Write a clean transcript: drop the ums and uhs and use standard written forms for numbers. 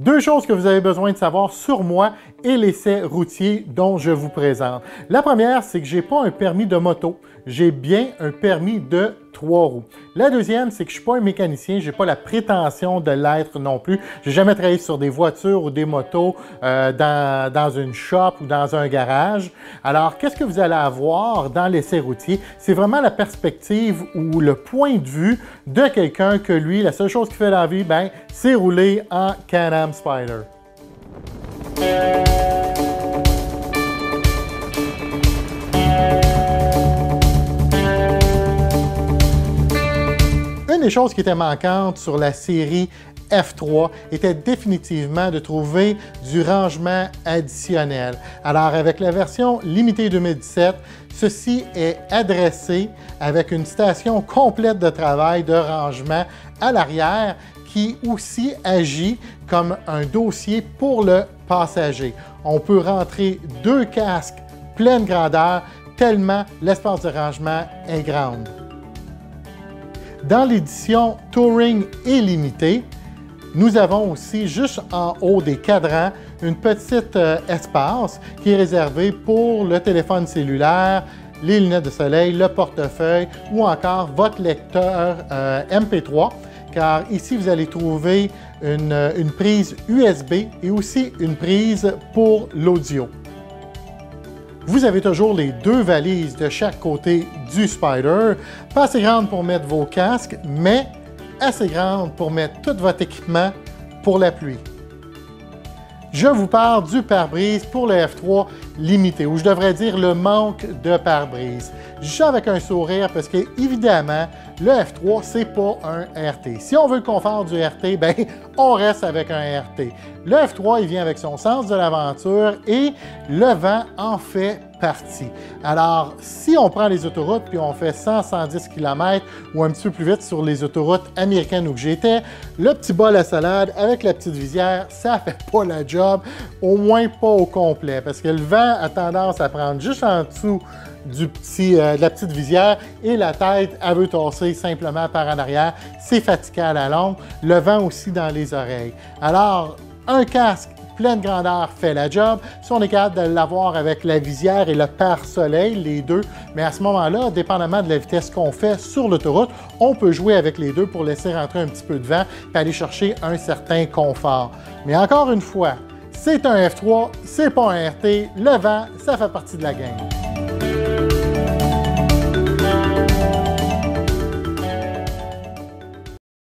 Deux choses que vous avez besoin de savoir sur moi et l'essai routier dont je vous présente. La première, c'est que je n'ai pas un permis de moto, j'ai bien un permis de 3 roues. La deuxième, c'est que je ne suis pas un mécanicien, je n'ai pas la prétention de l'être non plus. Je n'ai jamais travaillé sur des voitures ou des motos dans une shop ou dans un garage. Alors, qu'est-ce que vous allez avoir dans l'essai routier? C'est vraiment la perspective ou le point de vue de quelqu'un que lui, la seule chose qu'il fait dans la vie, ben, c'est rouler en Can-Am Spyder. Une des choses qui était manquante sur la série F3 était définitivement de trouver du rangement additionnel. Alors, avec la version limitée 2017, ceci est adressé avec une station complète de travail de rangement à l'arrière qui aussi agit comme un dossier pour le passager. On peut rentrer 2 casques pleine grandeur tellement l'espace de rangement est grand. Dans l'édition Touring et limitée, nous avons aussi juste en haut des cadrans une petite espace qui est réservé pour le téléphone cellulaire, les lunettes de soleil, le portefeuille ou encore votre lecteur MP3, car ici vous allez trouver une prise USB et aussi une prise pour l'audio. Vous avez toujours les 2 valises de chaque côté du Spyder, pas assez grandes pour mettre vos casques, mais assez grandes pour mettre tout votre équipement pour la pluie. Je vous parle du pare-brise pour le F3 limité, ou je devrais dire le manque de pare-brise. Je suis avec un sourire parce que, évidemment, le F3, c'est pas un RT. Si on veut le confort du RT, ben, on reste avec un RT. Le F3, il vient avec son sens de l'aventure et le vent en fait partie. Alors, si on prend les autoroutes puis on fait 100-110 km ou un petit peu plus vite sur les autoroutes américaines où j'étais, le petit bol à salade avec la petite visière, ça fait pas la job, au moins pas au complet, parce que le vent a tendance à prendre juste en dessous de la petite visière et la tête, elle veut tasser simplement par en arrière. C'est fatigant à la longue. Le vent aussi dans les oreilles. Alors, un casque pleine grandeur fait la job. Si on est capable de l'avoir avec la visière et le pare-soleil, les deux, mais à ce moment-là, dépendamment de la vitesse qu'on fait sur l'autoroute, on peut jouer avec les deux pour laisser rentrer un petit peu de vent et aller chercher un certain confort. Mais encore une fois, c'est un F3, c'est pas un RT. Le vent, ça fait partie de la game.